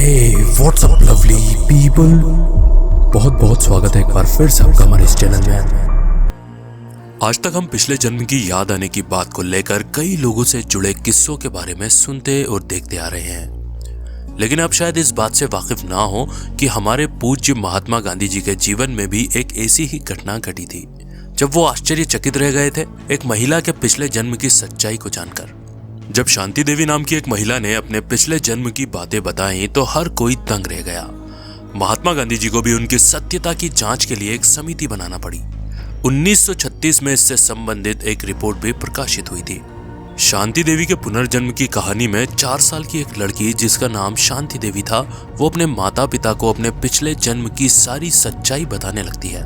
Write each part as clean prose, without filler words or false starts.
हे WhatsApp lovely people, बहुत बहुत स्वागत है एक बार फिर से आपका हमारे इस चैनल में। आज तक हम पिछले जन्म की याद आने की बात को लेकर कई लोगों से जुड़े किस्सों के बारे में सुनते और देखते आ रहे हैं, लेकिन आप शायद इस बात से वाकिफ ना हो कि हमारे पूज्य महात्मा गांधी जी के जीवन में भी एक ऐसी ही घटना घटी थी जब वो आश्चर्यचकित रह गए थे एक महिला के पिछले जन्म की सच्चाई को जानकर। जब शांति देवी नाम की एक महिला ने अपने पिछले जन्म की बातें बताई तो हर कोई दंग रह गया। महात्मा गांधी जी को भी उनकी सत्यता की जांच के लिए एक समिति बनाना पड़ी। 1936 में इससे संबंधित एक रिपोर्ट भी प्रकाशित हुई थी। शांति देवी के पुनर्जन्म की कहानी में 4 साल की एक लड़की जिसका नाम शांति देवी था, वो अपने माता पिता को अपने पिछले जन्म की सारी सच्चाई बताने लगती है।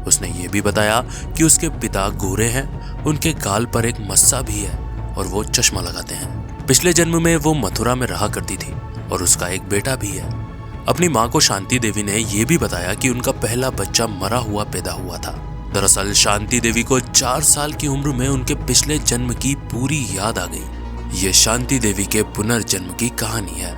उसने ये भी बताया कि उसके पिता गोरे हैं, उनके गाल पर एक मस्सा भी है और वो चश्मा लगाते हैं। पिछले जन्म में वो मथुरा में रहा करती थी और उसका एक बेटा भी है। अपनी माँ को शांति देवी ने यह भी बताया कि उनका पहला बच्चा मरा हुआ पैदा हुआ था। दरअसल शांति देवी को 4 साल की उम्र में उनके पिछले जन्म की पूरी याद आ गई। ये शांति देवी के पुनर्जन्म की कहानी है।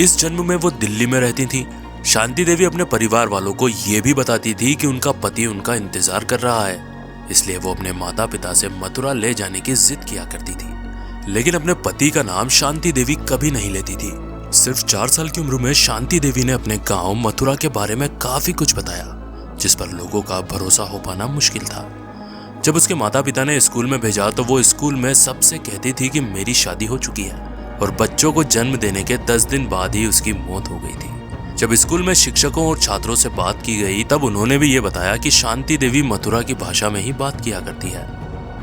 इस जन्म में वो दिल्ली में रहती थी। शांति देवी अपने परिवार वालों को ये भी बताती थी कि उनका पति उनका इंतजार कर रहा है, इसलिए वो अपने माता पिता से मथुरा ले जाने की जिद किया करती थी। लेकिन अपने पति का नाम शांति देवी कभी नहीं लेती थी। सिर्फ 4 साल की उम्र में शांति देवी ने अपने गांव मथुरा के बारे में काफी कुछ बताया, जिस पर लोगों का भरोसा हो पाना मुश्किल था। जब उसके माता पिता ने स्कूल में भेजा तो वो स्कूल में सबसे कहती थी कि मेरी शादी हो चुकी है, और बच्चों को जन्म देने के 10 दिन बाद ही उसकी मौत हो गई थी। जब स्कूल में शिक्षकों और छात्रों से बात की गई तब उन्होंने भी ये बताया कि शांति देवी मथुरा की भाषा में ही बात किया करती है।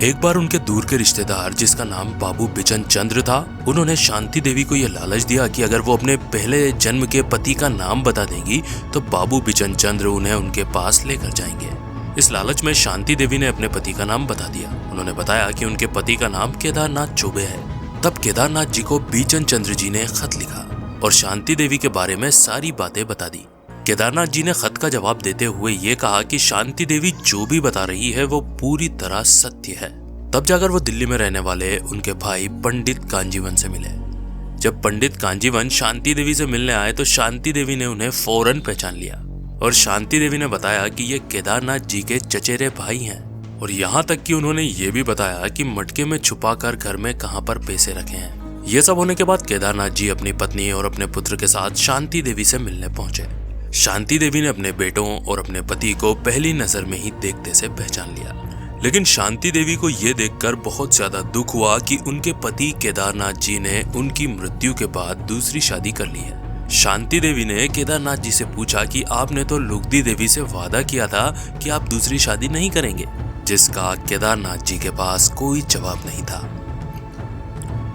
एक बार उनके दूर के रिश्तेदार जिसका नाम बाबू बिचन चंद्र था, उन्होंने शांति देवी को यह लालच दिया कि अगर वो अपने पहले जन्म के पति का नाम बता देगी तो बाबू बिचन चंद्र उन्हें उनके पास लेकर जाएंगे। इस लालच में शांति देवी ने अपने पति का नाम बता दिया। उन्होंने बताया कि उनके पति का नाम केदारनाथ चौबे है। तब केदारनाथ जी को बिचन चंद्र जी ने खत लिखा और शांति देवी के बारे में सारी बातें बता दी। केदारनाथ जी ने खत का जवाब देते हुए ये कहा कि शांति देवी जो भी बता रही है वो पूरी तरह सत्य है। तब जाकर वो दिल्ली में रहने वाले उनके भाई पंडित कांजीवन से मिले। जब पंडित कांजीवन शांति देवी से मिलने आए तो शांति देवी ने उन्हें फौरन पहचान लिया और शांति देवी ने बताया कि ये केदारनाथ जी के चचेरे भाई हैं, और यहाँ तक कि उन्होंने ये भी बताया कि मटके में छुपाकर घर में कहाँ पर पैसे रखे हैं। ये सब होने के बाद केदारनाथ जी अपनी पत्नी और अपने पुत्र के साथ शांति देवी से मिलने पहुंचे। शांति देवी ने अपने बेटों और अपने पति को पहली नजर में ही देखते से पहचान लिया, लेकिन शांति देवी को यह देखकर बहुत ज्यादा दुख हुआ कि उनके पति केदारनाथ जी ने उनकी मृत्यु के बाद दूसरी शादी कर ली है। शांति देवी ने केदारनाथ जी से पूछा कि आपने तो लुगदी देवी से वादा किया था कि आप दूसरी शादी नहीं करेंगे, जिसका केदारनाथ जी के पास कोई जवाब नहीं था।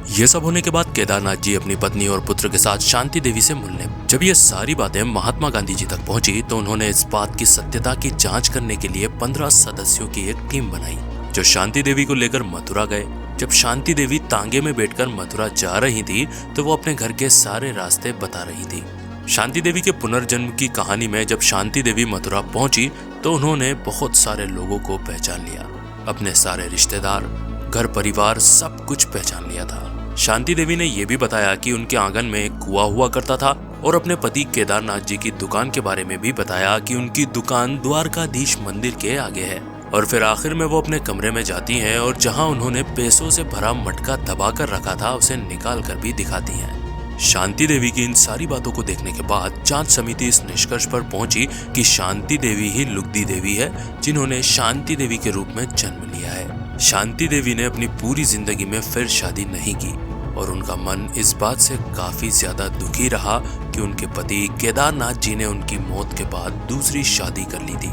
ये सब होने के बाद केदारनाथ जी अपनी पत्नी और पुत्र के साथ शांति देवी से मिलने। जब ये सारी बातें महात्मा गांधी जी तक पहुंची तो उन्होंने इस बात की सत्यता की जांच करने के लिए 15 सदस्यों की एक टीम बनाई जो शांति देवी को लेकर मथुरा गए। जब शांति देवी तांगे में बैठकर मथुरा जा रही थी तो वो अपने घर के सारे रास्ते बता रही थी। शांति देवी के पुनर्जन्म की कहानी में जब शांति देवी मथुरा पहुंची तो उन्होंने बहुत सारे लोगों को पहचान लिया। अपने सारे रिश्तेदार, घर परिवार सब कुछ पहचान लिया था। शांति देवी ने यह भी बताया कि उनके आंगन में एक कुआं हुआ करता था और अपने पति केदारनाथ जी की दुकान के बारे में भी बताया कि उनकी दुकान द्वारकाधीश मंदिर के आगे है। और फिर आखिर में वो अपने कमरे में जाती हैं और जहां उन्होंने पैसों से भरा मटका दबा कर रखा था उसे निकाल कर भी दिखाती हैं। शांति देवी की इन सारी बातों को देखने के बाद जांच समिति इस निष्कर्ष पर पहुंची कि शांति देवी ही लुगदी देवी है जिन्होंने शांति देवी के रूप में जन्म लिया है। शांति देवी ने अपनी पूरी जिंदगी में फिर शादी नहीं की और उनका मन इस बात से काफी ज्यादा दुखी रहा कि उनके पति केदारनाथ जी ने उनकी मौत के बाद दूसरी शादी कर ली थी।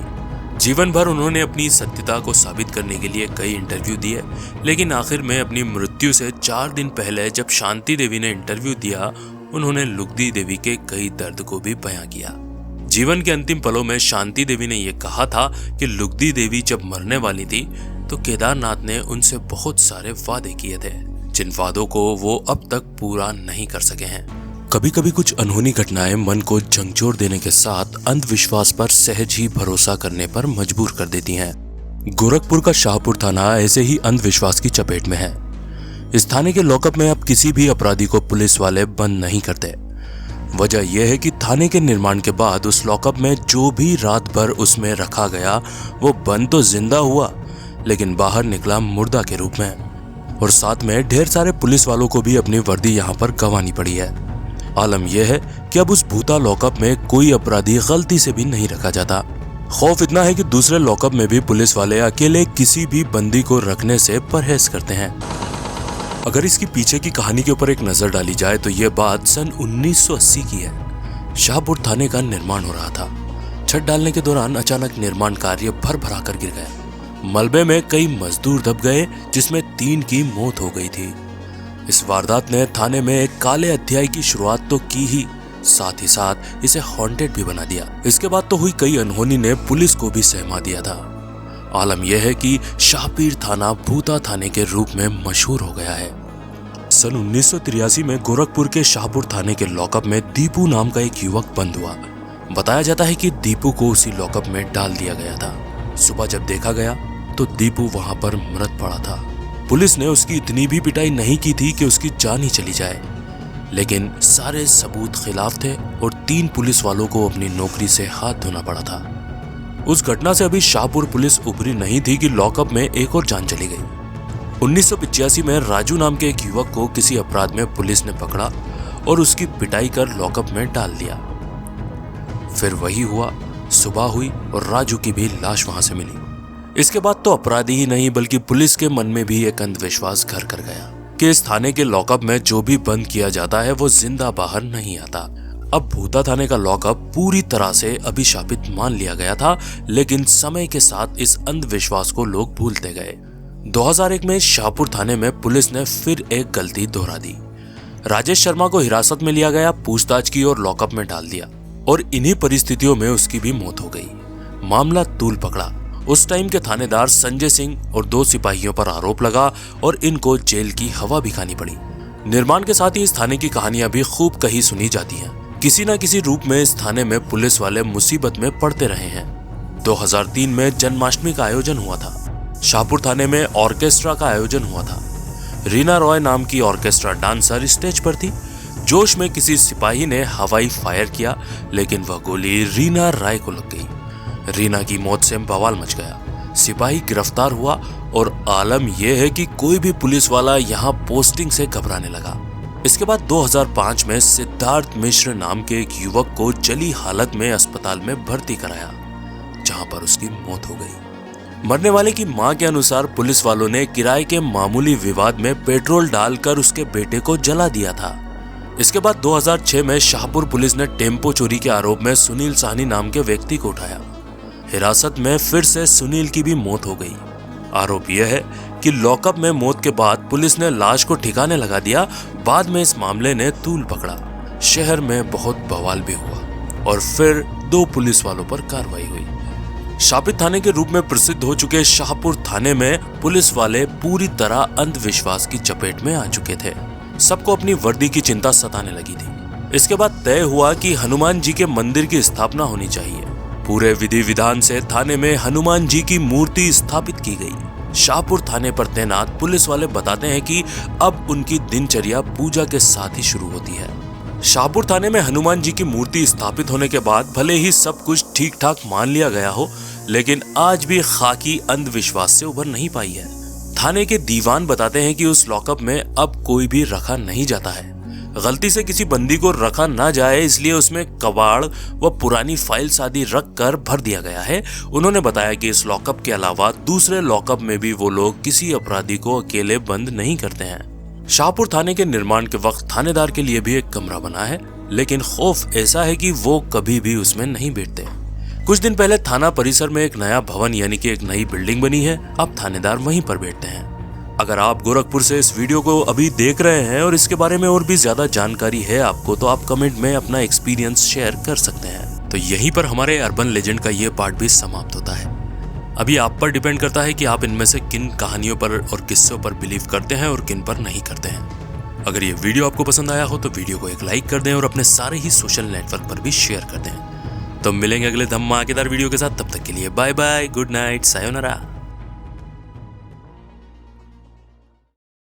जीवन भर उन्होंने अपनी सत्यता को साबित करने के लिए कई इंटरव्यू दिए, लेकिन आखिर में अपनी मृत्यु से 4 दिन पहले जब शांति देवी ने इंटरव्यू दिया, उन्होंने लुगदी देवी के कई दर्द को भी बयां किया। जीवन के अंतिम पलों में शांति देवी ने यह कहा था कि लुगदी देवी जब मरने वाली थी तो केदारनाथ ने उनसे बहुत सारे वादे किए थे, जिन वादों को वो अब तक पूरा नहीं कर सके हैं। कभी कभी कुछ अनहोनी घटनाएं मन को झंझोर देने के साथ अंधविश्वास पर सहज ही भरोसा करने पर मजबूर कर देती हैं। गोरखपुर का शाहपुर थाना ऐसे ही अंधविश्वास की चपेट में है। इस थाने के लॉकअप में अब किसी भी अपराधी को पुलिस वाले बंद नहीं करते। वजह यह है कि थाने के निर्माण के बाद उस लॉकअप में जो भी रात भर उसमें रखा गया वो बंद तो जिंदा हुआ, लेकिन बाहर निकला मुर्दा के रूप में। और साथ में ढेर सारे पुलिस वालों को भी अपनी वर्दी यहाँ पर गंवानी पड़ी है। आलम यह है कि अब उस भूता लॉकअप में कोई अपराधी गलती से भी नहीं रखा जाता। खौफ इतना है कि दूसरे लॉकअप में भी पुलिस वाले अकेले किसी भी बंदी को रखने से परहेज करते हैं। अगर इसकी पीछे की कहानी के ऊपर एक नजर डाली जाए तो ये बात सन 1980 की है। शाहपुर थाने का निर्माण हो रहा था। छत डालने के दौरान अचानक निर्माण कार्य भर भरा कर गिर गया। मलबे में कई मजदूर दब गए, जिसमें 3 की मौत हो गई थी। इस वारदात ने थाने में एक काले अध्याय की शुरुआत तो की ही, साथ ही साथ इसे हॉन्टेड भी बना दिया। इसके बाद तो हुई कई अनहोनी ने पुलिस को भी सहमा दिया था। आलम यह है कि शाहपीर थाना भूता थाने के रूप में मशहूर हो गया है। सन 1983 में गोरखपुर के शाहपुर थाने के लॉकअप में दीपू नाम का एक युवक बंद हुआ। बताया जाता है कि दीपू को उसी लॉकअप में डाल दिया गया था। सुबह जब देखा गया तो दीपू वहां पर मृत पड़ा था। पुलिस ने उसकी इतनी भी पिटाई नहीं की थी कि उसकी जान ही चली जाए, लेकिन सारे सबूत खिलाफ थे और 3 पुलिस वालों को अपनी नौकरी से हाथ धोना पड़ा था। उस घटना से अभी शाहपुर पुलिस उभरी नहीं थी कि लॉकअप में एक और जान चली गई। 1985 में राजू नाम के एक युवक को किसी अपराध में पुलिस ने पकड़ा और उसकी पिटाई कर लॉकअप में डाल दिया। फिर वही हुआ, सुबह हुई और राजू की भी लाश वहां से मिली। इसके बाद तो अपराधी ही नहीं बल्कि पुलिस के मन में भी एक अंधविश्वास घर कर गया कि इस थाने के लॉकअप में जो भी बंद किया जाता है वो जिंदा बाहर नहीं आता। अब भूता थाने का लॉकअप पूरी तरह से अभिशापित मान लिया गया था, लेकिन समय के साथ इस अंधविश्वास को लोग भूलते गए। 2001 में शाहपुर थाने में पुलिस ने फिर एक गलती दोहरा दी। राजेश शर्मा को हिरासत में लिया गया, पूछताछ की और लॉकअप में डाल दिया और इन्हीं परिस्थितियों में उसकी भी मौत हो गई। मामला तूल पकड़ा। उस टाइम के थानेदार संजय सिंह और 2 सिपाहियों पर आरोप लगा और इनको जेल की हवा भी खानी पड़ी। निर्माण के साथ ही इस थाने की कहानियां भी खूब कही सुनी जाती हैं। किसी न किसी रूप में इस थाने में पुलिस वाले मुसीबत में पड़ते रहे हैं। 2003 में जन्माष्टमी का आयोजन हुआ था। शाहपुर थाने में ऑर्केस्ट्रा का आयोजन हुआ था। रीना रॉय नाम की ऑर्केस्ट्रा डांसर स्टेज पर थी। जोश में किसी सिपाही ने हवाई फायर किया, लेकिन वह गोली रीना रॉय को लग गई। रीना की मौत से बवाल मच गया। सिपाही गिरफ्तार हुआ और आलम यह है कि कोई भी पुलिस वाला यहाँ पोस्टिंग से घबराने लगा। इसके बाद 2005 में सिद्धार्थ मिश्र नाम के एक युवक को जली हालत में अस्पताल में भर्ती कराया, जहां पर उसकी मौत हो गई। मरने वाले की मां के अनुसार पुलिस वालों ने किराए के मामूली विवाद में पेट्रोल डालकर उसके बेटे को जला दिया था। इसके बाद 2006 में शाहपुर पुलिस ने टेम्पो चोरी के आरोप में सुनील साहनी नाम के व्यक्ति को उठाया। हिरासत में फिर से सुनील की भी मौत हो गई। आरोप यह है कि लॉकअप में मौत के बाद पुलिस ने लाश को ठिकाने लगा दिया। बाद में इस मामले ने तूल पकड़ा। शहर में बहुत बवाल भी हुआ और फिर 2 पुलिस वालों पर कार्रवाई हुई। शाहपुर थाने के रूप में प्रसिद्ध हो चुके शाहपुर थाने में पुलिस वाले पूरी तरह अंधविश्वास की चपेट में आ चुके थे। सबको अपनी वर्दी की चिंता सताने लगी थी। इसके बाद तय हुआ कि हनुमान जी के मंदिर की स्थापना होनी चाहिए। पूरे विधि विधान से थाने में हनुमान जी की मूर्ति स्थापित की गई। शाहपुर थाने पर तैनात पुलिस वाले बताते हैं कि अब उनकी दिनचर्या पूजा के साथ ही शुरू होती है। शाहपुर थाने में हनुमान जी की मूर्ति स्थापित होने के बाद भले ही सब कुछ ठीक ठाक मान लिया गया हो, लेकिन आज भी खाकी अंधविश्वास से उभर नहीं पाई है। थाने के दीवान बताते हैं कि उस लॉकअप में अब कोई भी रखा नहीं जाता है। गलती से किसी बंदी को रखा ना जाए इसलिए उसमें कबाड़ व पुरानी फाइल्स आदि रख कर भर दिया गया है। उन्होंने बताया कि इस लॉकअप के अलावा दूसरे लॉकअप में भी वो लोग किसी अपराधी को अकेले बंद नहीं करते हैं। शाहपुर थाने के निर्माण के वक्त थानेदार के लिए भी एक कमरा बना है, लेकिन खौफ ऐसा है कि वो कभी भी उसमें नहीं बैठते। कुछ दिन पहले थाना परिसर में एक नया भवन यानी कि एक नई बिल्डिंग बनी है। अब थानेदार वहीं पर बैठते हैं। अगर आप गोरखपुर से इस वीडियो को अभी देख रहे हैं और इसके बारे में और भी ज्यादा जानकारी है आपको, तो आप कमेंट में अपना एक्सपीरियंस शेयर कर सकते हैं। तो यहीं पर हमारे अर्बन लेजेंड का ये पार्ट भी समाप्त होता है। अभी आप पर डिपेंड करता है कि आप इनमें से किन कहानियों पर और किस्सों पर बिलीव करते हैं और किन पर नहीं करते हैं। अगर ये वीडियो आपको पसंद आया हो तो वीडियो को एक लाइक कर दें और अपने सारे ही सोशल नेटवर्क पर भी शेयर कर दें। तो मिलेंगे अगले धमाकेदार वीडियो के साथ। तब तक के लिए bye bye, good night, sayonara.